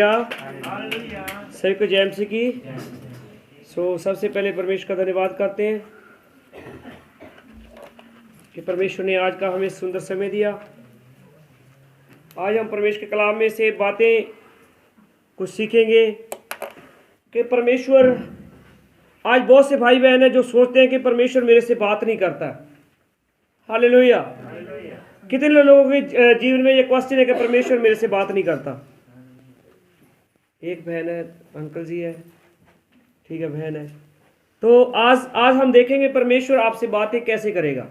Hallelujah. सभी को जय मसीह की। सबसे पहले परमेश्वर का धन्यवाद करते हैं कि परमेश्वर ने आज का हमें सुंदर समय दिया। आज हम परमेश्वर के कलाम में से बातें कुछ सीखेंगे कि परमेश्वर, आज बहुत से भाई बहन हैं जो सोचते हैं कि परमेश्वर मेरे से बात नहीं करता। हालेलुया। कितने लोगों के जीवन में ये क्वेश्चन है कि परमेश्वर मेरे से बात नहीं करता। एक बहन है, अंकल जी है, ठीक है, बहन है। तो आज हम देखेंगे परमेश्वर आपसे बातें कैसे करेगा।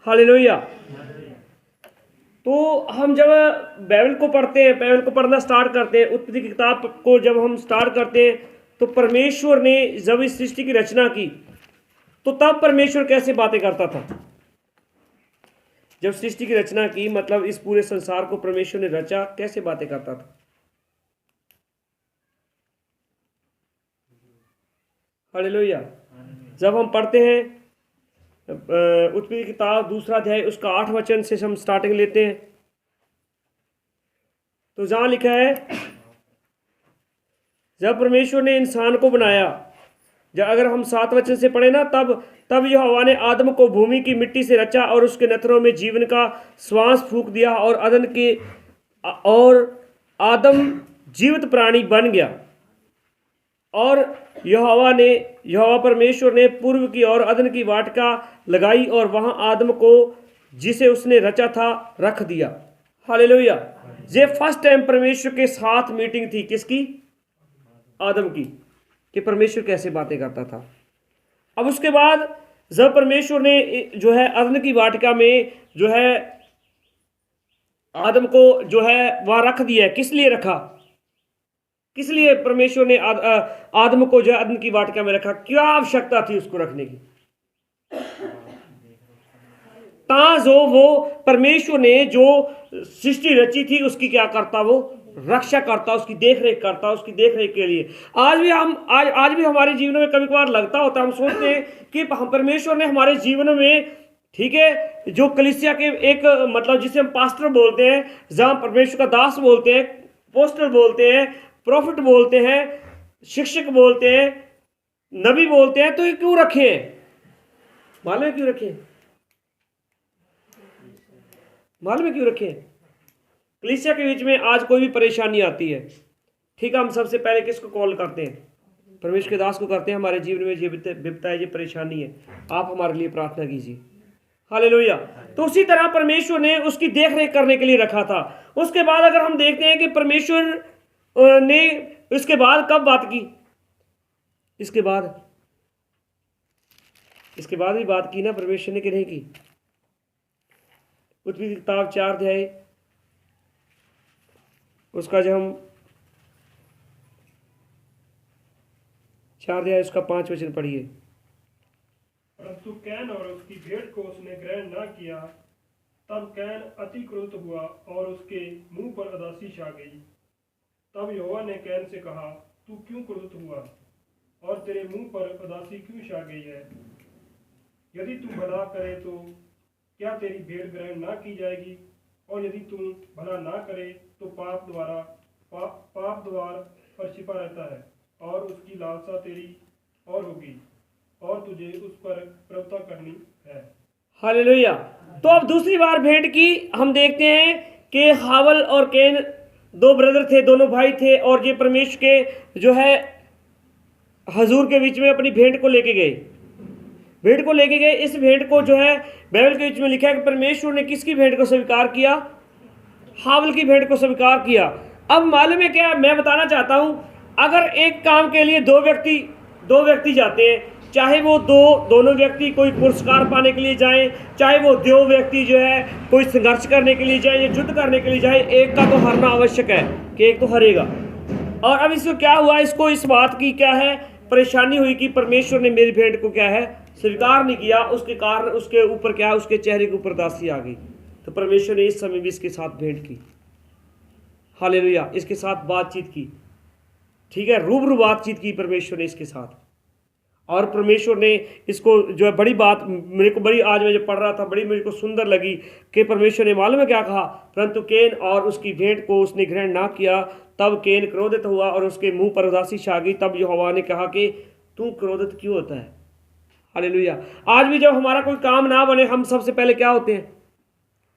हालेलुया। तो हम जब बाइबल को पढ़ते हैं, बाइबल को पढ़ना स्टार्ट करते हैं, उत्पत्ति की किताब को जब हम स्टार्ट करते हैं, तो परमेश्वर ने जब इस सृष्टि की रचना की तो तब परमेश्वर कैसे बातें करता था। जब सृष्टि की रचना की, मतलब इस पूरे संसार को परमेश्वर ने रचा, कैसे बातें करता था। हालेलुया। जब हम पढ़ते हैं उत्पत्ति की किताब 2 अध्याय उसका 8 वचन से हम स्टार्टिंग लेते हैं, तो जहां लिखा है, जब परमेश्वर ने इंसान को बनाया, जब अगर हम 7 वचन से पढ़े ना, तब यहोवा ने आदम को भूमि की मिट्टी से रचा और उसके नेत्रों में जीवन का श्वास फूंक दिया और आदम जीवित प्राणी बन गया। और यहोवा परमेश्वर ने पूर्व की ओर अदन की वाटिका लगाई और वहां आदम को जिसे उसने रचा था रख दिया। हालेलुया। ये फर्स्ट टाइम परमेश्वर के साथ मीटिंग थी, किसकी? आदम की, कि परमेश्वर कैसे बातें करता था। अब उसके बाद जब परमेश्वर ने जो है अदन की वाटिका में जो है आदम को जो है वहां रख दिया, किस लिए रखा? किस लिए परमेश्वर ने आदम को जो अदन की वाटिका में रखा? क्या आवश्यकता थी उसको रखने की? जो वो परमेश्वर ने जो सृष्टि रची थी उसकी क्या करता? वो रक्षा करता, उसकी देखरेख करता। उसकी देखरेख के लिए आज भी हमारे जीवन में कभी कभार लगता होता है, हम सोचते हैं कि परमेश्वर ने हमारे जीवन में, ठीक है, जो कलीसिया के एक मतलब जिसे हम पास्टर बोलते हैं, जहां परमेश्वर का दास बोलते हैं, पोस्टर बोलते हैं, प्रॉफिट बोलते हैं, शिक्षक बोलते हैं, नबी बोलते हैं, तो ये क्यों रखे हैं? मालूम है क्यों रखे? मालूम है क्यों रखे? कलीसिया के बीच में आज कोई भी परेशानी आती है, ठीक है, हम सबसे पहले किसको कॉल करते हैं? परमेश्वर के दास को करते हैं। हमारे जीवन में ये विपत्ता है, ये परेशानी है, आप हमारे लिए प्रार्थना कीजिए। हालेलुया। तो उसी तरह परमेश्वर ने उसकी देखरेख करने के लिए रखा था। उसके बाद अगर हम देखते हैं कि परमेश्वर ने इसके बाद कब बात की? इसके बाद भी बात की ना परमेश्वर ने, कि नहीं की? उत्पत्ति की किताब 4 अध्याय उसका जब हम 4 अध्याय उसका 5 वचन पढ़िए। परंतु कैन और उसकी भेंट को उसने ग्रहण न किया। तब कैन अति क्रोध हुआ और उसके मुंह पर उदासी छा गई। तब यहोवा ने कैन से कहा, तू क्यों क्रोधित हुआ और तेरे मुंह पर उदासी क्यों छा गई है? यदि तू भला करे तो क्या तेरी भेंट ग्रहण ना की जाएगी? और यदि तू भला ना करे तो पाप द्वार पर छिपा रहता है और उसकी लालसा तेरी और होगी और तुझे उस पर प्रभुता करनी है। हालेलुया। तो अब दूसरी बार भेंट की हम देखते हैं कि हावल और कैन 2 ब्रदर थे, दोनों भाई थे, और ये परमेश्वर के जो है हजूर के बीच में अपनी भेंट को लेके गए। इस भेंट को जो है बाइबल के बीच में लिखा है कि परमेश्वर ने किसकी भेंट को स्वीकार किया? हावल की भेंट को स्वीकार किया। अब मालूम है क्या, मैं बताना चाहता हूं, अगर एक काम के लिए दो व्यक्ति जाते हैं, चाहे वो दोनों व्यक्ति कोई पुरस्कार पाने के लिए जाएं, चाहे वो 2 व्यक्ति जो है कोई संघर्ष करने के लिए जाए या युद्ध करने के लिए जाए, एक का तो हारना आवश्यक है कि एक तो हारेगा। और अब इसको क्या हुआ? इसको इस बात की क्या है परेशानी हुई कि परमेश्वर ने मेरी भेंट को क्या है स्वीकार नहीं किया। उसके कारण उसके ऊपर क्या है, उसके चेहरे के ऊपर उदासी आ गई। तो परमेश्वर ने इस समय भी इसके साथ भेंट की। हालेलुया। इसके साथ बातचीत की, ठीक है, रूबरू बातचीत की परमेश्वर ने इसके साथ। और परमेश्वर ने इसको जो है बड़ी बात, मेरे को बड़ी, आज मैं जब पढ़ रहा था, बड़ी मेरे को सुंदर लगी कि परमेश्वर ने मालूम है क्या कहा? परंतु कैन और उसकी भेंट को उसने ग्रहण ना किया। तब केन क्रोधित हुआ और उसके मुंह पर उदासी छा गई। तब यहोवा ने कहा कि तू क्रोधित क्यों होता है। हालेलुया। आज भी जब हमारा कोई काम ना बने, हम सबसे पहले क्या होते हैं?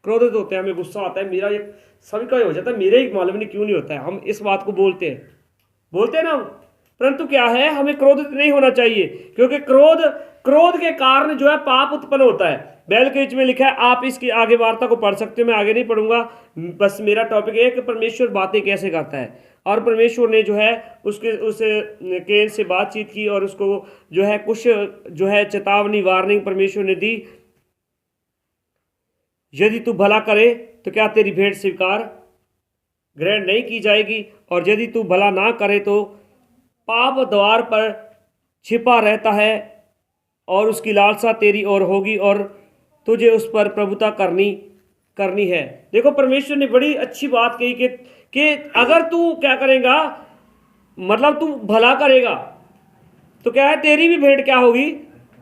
क्रोधित होते हैं, हमें गुस्सा आता है। मेरा ये सभी का हो जाता है, मेरे ही मालूम नहीं क्यों नहीं होता है। हम इस बात को बोलते हैं ना। परंतु क्या है, हमें क्रोधित नहीं होना चाहिए, क्योंकि क्रोध के कारण जो है पाप उत्पन्न होता है। बैल के बीच में लिखा है, आप इसकी आगे वार्ता को पढ़ सकते हो, मैं आगे नहीं पढ़ूंगा। बस मेरा टॉपिक है कि परमेश्वर बातें कैसे करता है। और परमेश्वर ने जो है उस केन से बातचीत की और उसको जो है कुछ जो है चेतावनी, वार्निंग परमेश्वर ने दी। यदि तू भला करे तो क्या तेरी भेंट स्वीकार ग्रहण नहीं की जाएगी, और यदि तू भला ना करे तो पाप द्वार पर छिपा रहता है और उसकी लालसा तेरी ओर होगी और तुझे उस पर प्रभुता करनी है। देखो, परमेश्वर ने बड़ी अच्छी बात कही कि अगर तू क्या करेगा, मतलब तू भला करेगा तो क्या है, तेरी भी भेंट क्या होगी,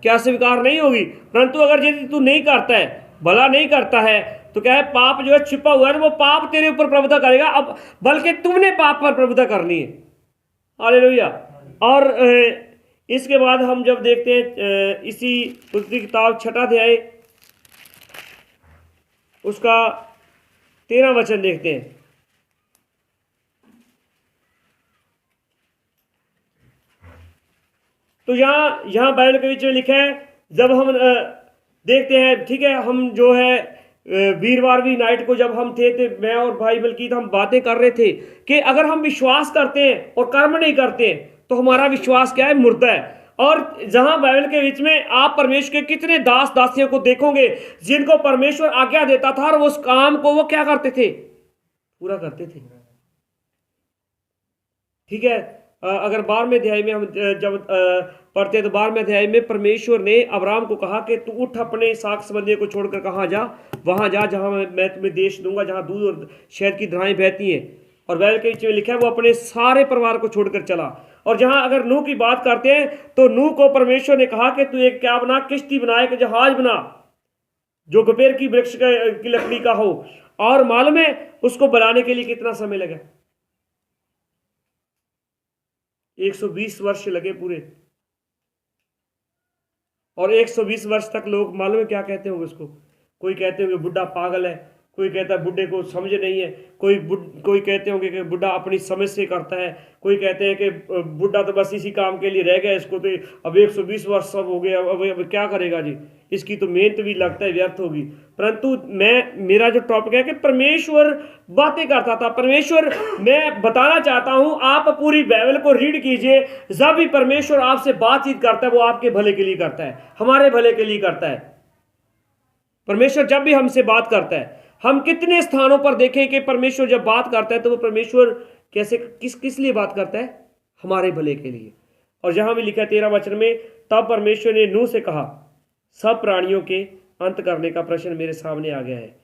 क्या स्वीकार नहीं होगी। परंतु अगर यदि तू नहीं करता है, भला नहीं करता है, तो क्या है, पाप जो है छिपा हुआ है, वो पाप तेरे ऊपर प्रभुता करेगा। अब बल्कि तुमने पाप पर प्रभुता करनी है। हालेलुया। और इसके बाद हम जब देखते हैं इसी उसकी किताब 6 अध्याय उसका 13 वचन देखते हैं। तो यहाँ बाइबल के बीच में लिखा है, जब हम देखते हैं, ठीक है, हम जो है वीरवार भी नाइट को जब हम थे मैं और भाई बल्कि हम बातें कर रहे थे कि अगर हम विश्वास करते हैं और कर्म नहीं करते हैं तो हमारा विश्वास क्या है, मुर्दा है। और जहां बाइबल के बीच में आप परमेश्वर के कितने दास दासियों को देखोगे जिनको परमेश्वर आज्ञा देता था और उस काम को वो क्या करते थे, पूरा करते थे। ठीक है, अगर 12वें अध्याय में हम जब पढ़ते हैं तो 12वें अध्याय में परमेश्वर ने अब्राहम को कहा कि तू उठ, अपने साक संबंधियों को छोड़कर कहाँ जा, वहां जा जहां मैं तुम्हें देश दूंगा, जहां दूध और शहद की धाराएं बहती हैं। और बाइबल के बीच में लिखा है वो अपने सारे परिवार को छोड़कर चला। और जहां अगर नूह की बात करते हैं तो नूह को परमेश्वर ने कहा कि तू एक क्या बना, किश्ती बना, एक जहाज बना जो गपेर की वृक्ष की लकड़ी का हो। और मालूम है उसको बनाने के लिए कितना समय लगा, 120 वर्ष लगे पूरे। और 120 वर्ष तक लोग मालूम है क्या कहते होंगे उसको, कोई कहते होंगे बुढ़ा पागल है, कोई कहता है बुढ़े को समझ नहीं है, कोई कहते होंगे कि बुढ़ा अपनी समझ से करता है, कोई कहते हैं कि बुढ़ा तो बस इसी काम के लिए रह गया, इसको तो अब 120 वर्ष सब हो गया, अब क्या करेगा जी, इसकी तो मेहनत भी लगता है व्यर्थ होगी। परंतु मेरा जो टॉपिक है कि परमेश्वर बातें करता था। परमेश्वर, मैं बताना चाहता हूं, आप पूरी बाइबल को रीड कीजिए, जब भी परमेश्वर आपसे बातचीत करता है वो आपके भले के लिए करता है, हमारे भले के लिए करता है। परमेश्वर जब भी हमसे बात करता है, हम कितने स्थानों पर देखें कि परमेश्वर जब बात करता है तो वो परमेश्वर कैसे किस लिए बात करता है, हमारे भले के लिए। और जहां भी लिखा है 13 वचन में, तब परमेश्वर ने नूह से कहा, सब प्राणियों के अंत करने का प्रश्न मेरे सामने आ गया है,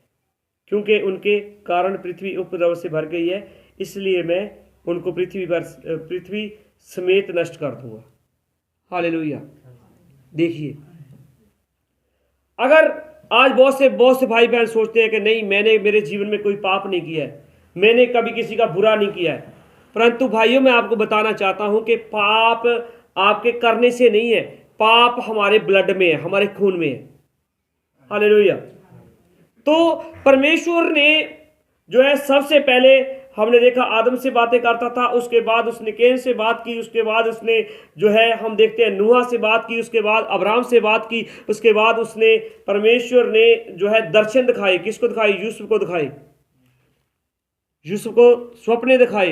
क्योंकि उनके कारण पृथ्वी उपद्रव से भर गई है, इसलिए मैं उनको पृथ्वी समेत नष्ट कर दूंगा। हालेलुया। देखिए, अगर आज बहुत से भाई बहन सोचते हैं कि नहीं, मैंने मेरे जीवन में कोई पाप नहीं किया है, मैंने कभी किसी का बुरा नहीं किया है। परंतु भाइयों, मैं आपको बताना चाहता हूं कि पाप आपके करने से नहीं है, पाप हमारे ब्लड में है, हमारे खून में है। हालेलुया। तो परमेश्वर ने जो है सबसे पहले हमने देखा आदम से बातें करता था, उसके बाद उसने केन से बात की, उसके बाद उसने जो है हम देखते हैं नूह से बात की, उसके बाद अब्राहम से बात की, उसके बाद उसने परमेश्वर ने जो है दर्शन दिखाए। किसको दिखाई? यूसुफ को दिखाई, यूसुफ को स्वप्ने दिखाए।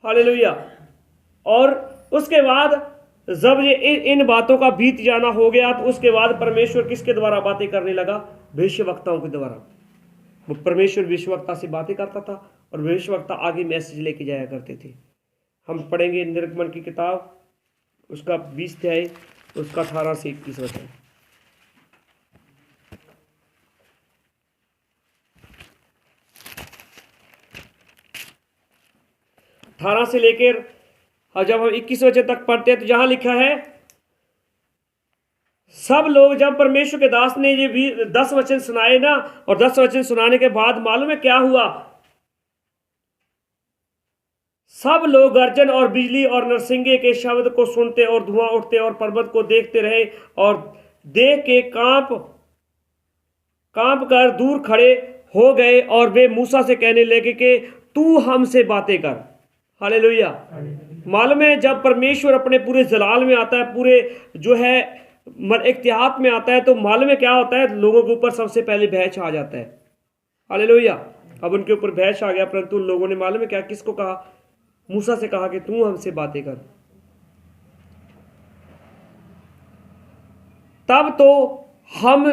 हालेलुया। और उसके बाद जब ये इन बातों का बीत जाना हो गया तो उसके बाद परमेश्वर किसके द्वारा बातें करने लगा? भविष्यवक्ताओं के द्वारा। वो परमेश्वर भविष्यवक्ता से बातें करता था और भविष्यवक्ता आगे मैसेज लेके जाया करते थे। हम पढ़ेंगे निर्गमन की किताब उसका 20 अध्याय उसका 18 से 21 वचन। अठारह से लेकर और जब हम 21 वचन तक पढ़ते हैं तो जहां लिखा है, सब लोग, जब परमेश्वर के दास ने ये 10 वचन सुनाए ना, और 10 वचन सुनाने के बाद मालूम है क्या हुआ? सब लोग गर्जन और बिजली और नरसिंगे के शब्द को सुनते और धुआं उठते और पर्वत को देखते रहे और देख के कांप कर दूर खड़े हो गए और वे मूसा से कहने लगे कि तू हमसे बातें कर। हालेलुया। मालूम है जब परमेश्वर अपने पूरे जलाल में आता है, पूरे जो है इख्तियात में आता है, तो मालूम है क्या होता है, लोगों के ऊपर सबसे पहले भय छा जाता है। हालेलुया। अब उनके ऊपर भय छा गया, परंतु उन लोगों ने मालूम है क्या किसको कहा? मूसा से कहा कि तू हमसे बातें कर। तब तो हम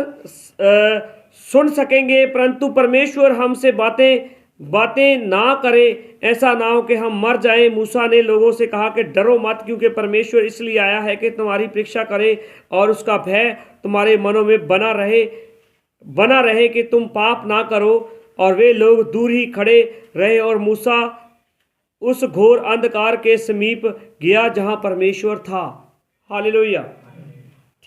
सुन सकेंगे, परंतु परमेश्वर हमसे बातें ना करे, ऐसा ना हो कि हम मर जाएं। मूसा ने लोगों से कहा कि डरो मत, क्योंकि परमेश्वर इसलिए आया है कि तुम्हारी परीक्षा करे और उसका भय तुम्हारे मनों में बना रहे कि तुम पाप ना करो। और वे लोग दूर ही खड़े रहे और मूसा उस घोर अंधकार के समीप गया जहां परमेश्वर था। हालेलुया।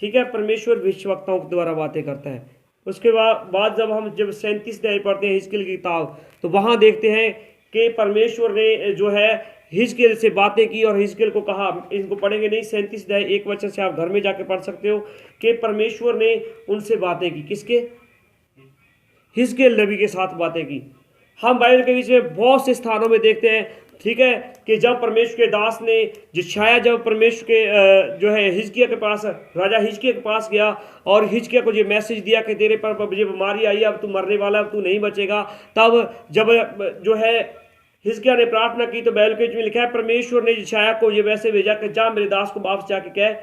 ठीक है, परमेश्वर भविष्यवक्ताओं के द्वारा बातें करता है। उसके बाद जब हम 37 अध्याय पढ़ते हैं हिजकिय्याह की किताब, तो वहां देखते हैं कि परमेश्वर ने जो है हिजकिय्याह से बातें की और हिजकिय्याह को कहा, इनको पढ़ेंगे नहीं, 37 अध्याय 1 वचन से आप घर में जाके पढ़ सकते हो कि परमेश्वर ने उनसे बातें की। किसके? हिजकिय्याह नबी के साथ बातें की। हम बाइबल के बीच में बहुत से स्थानों में देखते हैं, ठीक है, कि जब परमेश्वर के दास ने यशायाह जब परमेश्वर के जो है हिजकिय्याह के पास, राजा हिजकिय्याह के पास गया और हिजकिय्याह को ये मैसेज दिया कि तेरे पर ये बीमारी आई, अब तू मरने वाला, अब तू नहीं बचेगा। तब जब जो है हिजकिय्याह ने प्रार्थना की, तो बाइबल के बीच में लिखा है परमेश्वर ने यशायाह को ये वैसे भेजा कि जा मेरे दास को वापस जाके कह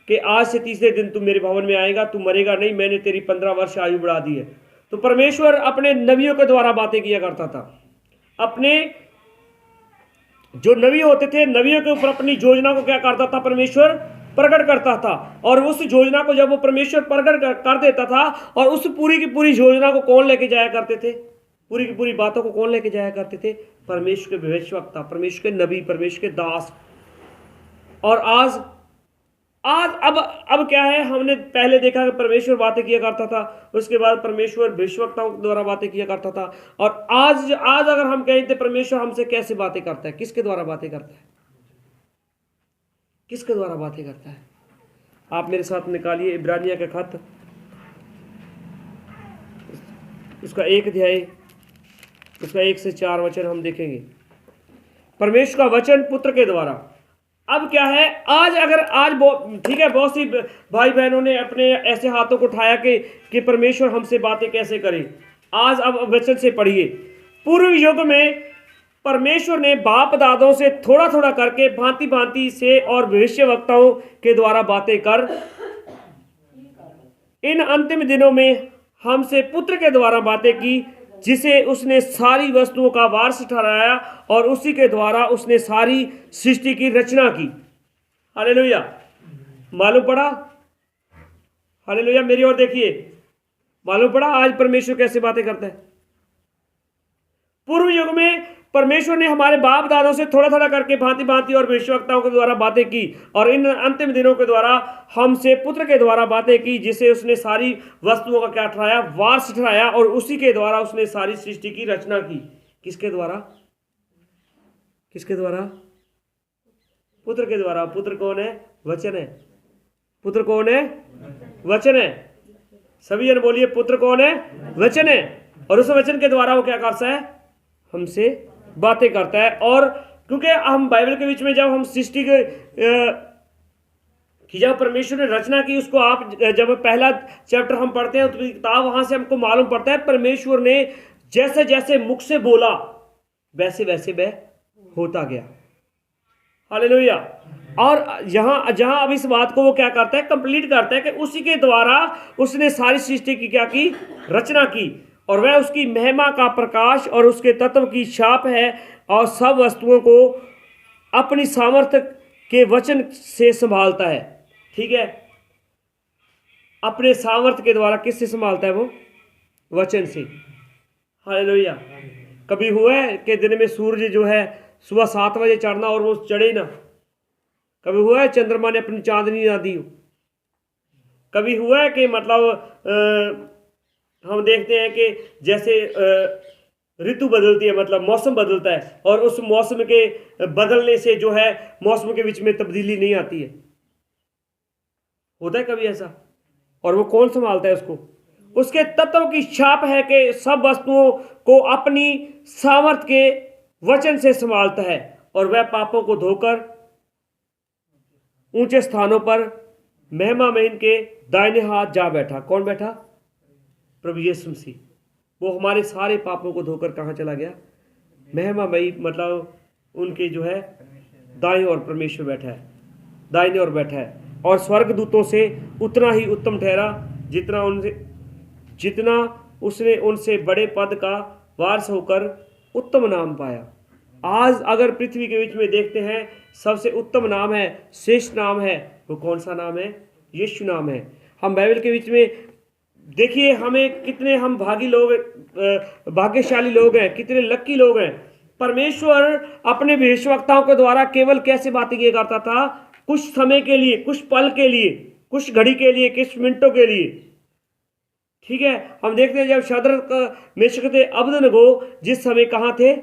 कि आज से तीसरे दिन तू मेरे भवन में आएगा, तू मरेगा नहीं, मैंने तेरी 15 वर्ष आयु बढ़ा दी है। तो परमेश्वर अपने नबियों के द्वारा बातें किया करता था। अपने जो नबी होते थे, नबियों के ऊपर अपनी योजना को क्या करता था? परमेश्वर प्रकट करता था। और उस योजना को जब वो परमेश्वर प्रकट कर देता था, और उस पूरी की पूरी योजना को कौन लेके जाया करते थे? पूरी की पूरी बातों को कौन लेके जाया करते थे? परमेश्वर के भविष्यवक्ता, परमेश्वर के नबी, परमेश्वर के दास। और आज अब क्या है, हमने पहले देखा कि परमेश्वर बातें किया करता था, उसके बाद परमेश्वर भविष्यवक्ताओं द्वारा बातें किया करता था। और आज अगर हम कहें तो परमेश्वर हमसे कैसे बातें करता है? किसके द्वारा बातें करता है? किसके द्वारा बातें करता है? आप मेरे साथ निकालिए इब्रानिया का खत, उसका 1 अध्याय, उसका 1 से 4 वचन हम देखेंगे। परमेश्वर का वचन पुत्र के द्वारा। अब क्या है, आज ठीक है, बहुत सी भाई बहनों ने अपने ऐसे हाथों को उठाया कि परमेश्वर हमसे बातें कैसे करे। आज अब वचन से पढ़िए। पूर्व युग में परमेश्वर ने बाप दादों से थोड़ा थोड़ा करके भांति भांति से और भविष्यवक्ताओं के द्वारा बातें कर इन अंतिम दिनों में हमसे पुत्र के द्वारा बातें की, जिसे उसने सारी वस्तुओं का वारस ठहराया और उसी के द्वारा उसने सारी सृष्टि की रचना की। हालेलुया। मालूम पड़ा? हालेलुया। मेरी ओर देखिए, मालूम पड़ा आज परमेश्वर कैसे बातें करता है? पूर्व युग में परमेश्वर ने हमारे बाप दादों से थोड़ा थोड़ा करके भांति भांति और भविष्यवक्ताओं के द्वारा बातें की, और इन अंतिम दिनों के द्वारा हमसे पुत्र के द्वारा बातें की, जिसे उसने सारी वस्तुओं का क्या ठहराया? वारस ठहराया, और उसी के द्वारा उसने सारी सृष्टि की रचना की। किसके द्वारा? किसके द्वारा? पुत्र के द्वारा। पुत्र कौन है? वचन है। पुत्र कौन है? वचन है। सभी जन बोलिए, पुत्र कौन है? वचन है। और उस वचन के द्वारा वो क्या करता है? हमसे बातें करता है। और क्योंकि हम बाइबल के बीच में जब हम सृष्टि की जब परमेश्वर ने रचना की, उसको आप जब पहला चैप्टर हम पढ़ते हैं तो किताब, वहां से हमको मालूम पड़ता है परमेश्वर ने जैसे जैसे मुख से बोला वैसे वैसे वह होता गया। हालेलुया। और जहां अब इस बात को वो क्या करता है? कंप्लीट करता है कि उसी के द्वारा उसने सारी सृष्टि की क्या की? रचना की। और वह उसकी महिमा का प्रकाश और उसके तत्व की छाप है, और सब वस्तुओं को अपनी सामर्थ्य के वचन से संभालता है। ठीक है, अपने सामर्थ्य के द्वारा किससे संभालता है? वो वचन से। हालेलुया। कभी हुआ है कि दिन में सूरज जो है सुबह 7 बजे चढ़ना और वो चढ़े ना? कभी हुआ है चंद्रमा ने अपनी चांदनी ना दी हो? कभी हुआ है कि मतलब हम देखते हैं कि जैसे ऋतु बदलती है, मतलब मौसम बदलता है, और उस मौसम के बदलने से जो है मौसम के बीच में तब्दीली नहीं आती है। होता है कभी ऐसा? और वो कौन संभालता है उसको? उसके तत्व की छाप है कि सब वस्तुओं को अपनी सामर्थ के वचन से संभालता है, और वह पापों को धोकर ऊंचे स्थानों पर महिमा में इनके दाहिने हाथ जा बैठा। कौन बैठा? प्रभु यीशु मसीह। वो हमारे सारे पापों को धोकर कहाँ चला गया? महिमामयी, मतलब उनके जो है दाएं और परमेश्वर बैठा है, दाहिने और बैठा है, और स्वर्गदूतों से उतना ही उत्तम ठहरा जितना उसने उनसे बड़े पद का वारस होकर उत्तम नाम पाया। आज अगर पृथ्वी के बीच में देखते हैं, सबसे उत्तम नाम है, श्रेष्ठ नाम है, वो कौन सा नाम है? यीशु नाम है। हम बाइबल के बीच में देखिए, हमें कितने हम भाग्यशाली लोग हैं, कितने लक्की लोग हैं। परमेश्वर अपने भविष्यवक्ताओं के द्वारा केवल कैसे बातें किया करता था? कुछ समय के लिए, कुछ पल के लिए, कुछ घड़ी के लिए, कुछ मिनटों के लिए। ठीक है, हम देखते हैं जब शद्रक मेशक अबेदनगो जिस समय कहाँ थे?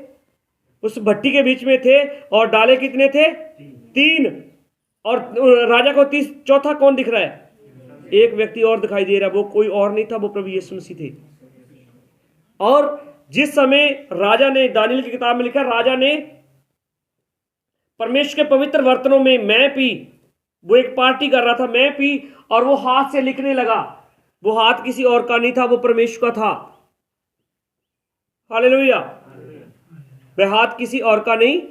उस भट्टी के बीच में थे, और डाले कितने थे? 3। और राजा को 4था कौन दिख रहा है? एक व्यक्ति और दिखाई दे रहा है, वो कोई और नहीं था, वो प्रभु यीशु मसीह थे। और जिस समय राजा ने, दानियल की किताब में लिखा, राजा ने परमेश्वर के पवित्र बर्तनों में मैं पी, वो एक पार्टी कर रहा था, मैं पी, और वो हाथ से लिखने लगा। वो हाथ किसी और का नहीं था, वो परमेश्वर का था। हालेलुया। वह हाथ किसी और का नहीं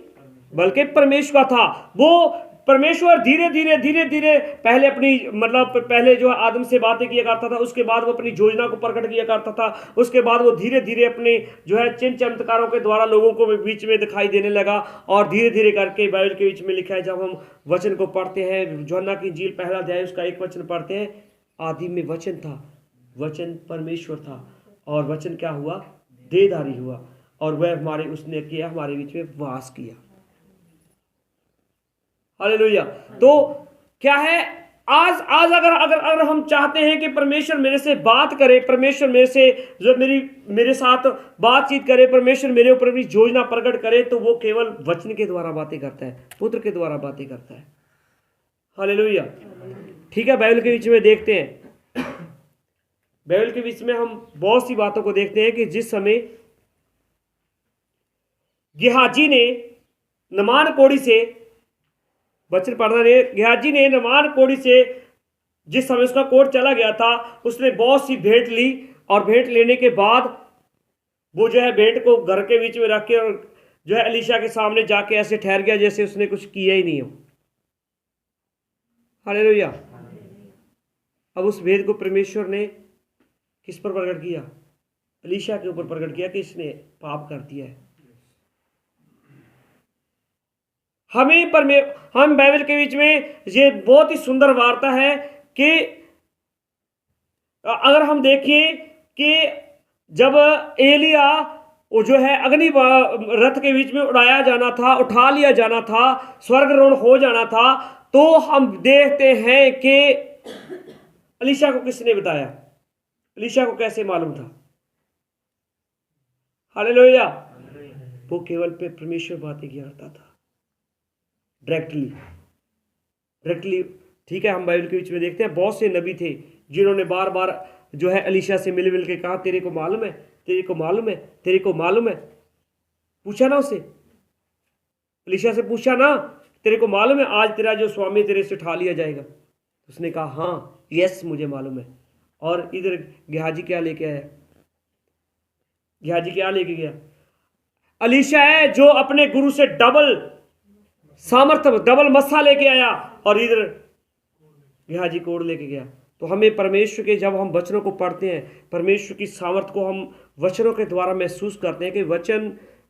बल्कि परमेश्वर का था। वो परमेश्वर धीरे धीरे धीरे धीरे पहले अपनी, मतलब पहले जो आदम से बातें किया करता था, उसके बाद वो अपनी योजना को प्रकट किया करता था, उसके बाद वो धीरे धीरे अपने जो है चिन्ह चमत्कारों के द्वारा लोगों को बीच में दिखाई देने लगा। और धीरे धीरे करके बाइबल के बीच में लिखा है, जब हम वचन को पढ़ते हैं, यूहन्ना की इंजील पहला अध्याय उसका 1 वचन पढ़ते हैं, आदि में वचन था, वचन परमेश्वर था, और वचन क्या हुआ? देहधारी हुआ, और वह उसने किया, हमारे बीच में वास किया। हालेलुया। तो क्या है, आज अगर हम चाहते हैं कि परमेश्वर मेरे से बात करे, परमेश्वर मेरे से जो मेरे साथ बातचीत करे, परमेश्वर मेरे ऊपर भी योजना प्रकट करे, तो वो केवल वचन के द्वारा बातें करता है, पुत्र के द्वारा बातें करता है। हालेलुया। ठीक है, बाइबल के बीच में देखते हैं, बाइबल के बीच में हम बहुत सी बातों को देखते हैं कि जिस समय गेहाजी ने नमान कोड़ी से, वचन पढ़ना ने, गेहाजी ने नमान कोड़ी से जिस समय उसका कोट चला गया था, उसने बहुत सी भेंट ली, और भेंट लेने के बाद वो जो है भेंट को घर के बीच में रख के, और जो है एलीशा के सामने जाके ऐसे ठहर गया जैसे उसने कुछ किया ही नहीं हो। हालेलुया। अब उस भेद को परमेश्वर ने किस पर प्रकट किया? एलीशा के ऊपर प्रकट किया कि इसने पाप कर दिया है। हम बाइबल के बीच में ये बहुत ही सुंदर वार्ता है कि अगर हम देखें कि जब एलिया वो जो है अग्नि रथ के बीच में उड़ाया जाना था, उठा लिया जाना था, स्वर्गारोहण हो जाना था, तो हम देखते हैं कि एलीशा को किसने बताया? एलीशा को कैसे मालूम था? हालेलुया। वो केवल पे परमेश्वर बातें किया करता था, डायरेक्टली। ठीक है, हम बाइबल के बीच में देखते हैं बहुत से नबी थे जिन्होंने बार बार जो है एलीशा से मिल के कहा, तेरे को मालूम है, तेरे को मालूम है, तेरे को मालूम है। पूछा ना उससे, एलीशा से पूछा ना, तेरे को मालूम है आज तेरा जो स्वामी तेरे से उठा लिया जाएगा? उसने कहा हाँ, यस, मुझे मालूम है। और इधर गेहाजी क्या लेके आया? गेहाजी क्या लेके गया? एलीशा है जो अपने गुरु से डबल सामर्थ्य, डबल मस्सा लेके आया, और इधर गेहाजी कोड़ लेके गया। तो हमें परमेश्वर के, जब हम वचनों को पढ़ते हैं, परमेश्वर की सामर्थ्य को हम वचनों के द्वारा महसूस करते हैं कि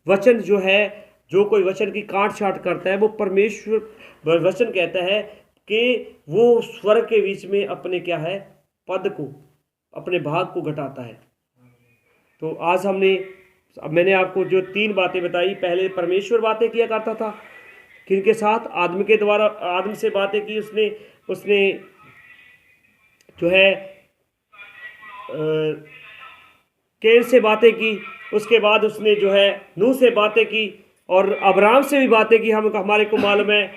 वचन जो है, जो कोई वचन की काट छाट करता है, वो परमेश्वर वचन कहता है कि वो स्वर्ग के बीच में अपने क्या है, पद को, अपने भाग को घटाता है। तो आज मैंने आपको जो 3 बातें बताई, पहले परमेश्वर बातें किया करता था, किनके साथ? आदम के द्वारा, आदम से बातें की उसने जो है कैन से बातें की, उसके बाद उसने जो है नूह से बातें की और अब्राहम से भी बातें की, हमारे को मालूम है।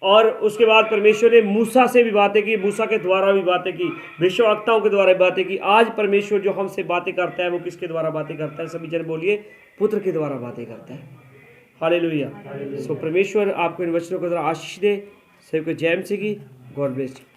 और उसके बाद परमेश्वर ने मूसा से भी बातें की, मूसा के द्वारा भी बातें की, भविष्यवक्ताओं के द्वारा भी बातें की। आज परमेश्वर जो हमसे बातें करता है वो किसके द्वारा बातें करता है? सभी जन बोलिए, पुत्र के द्वारा बातें करता है। हालेलुया। सो परमेश्वर आपको इन वचनों के द्वारा आशीष दे। सभी को जय मसीह की। God bless you.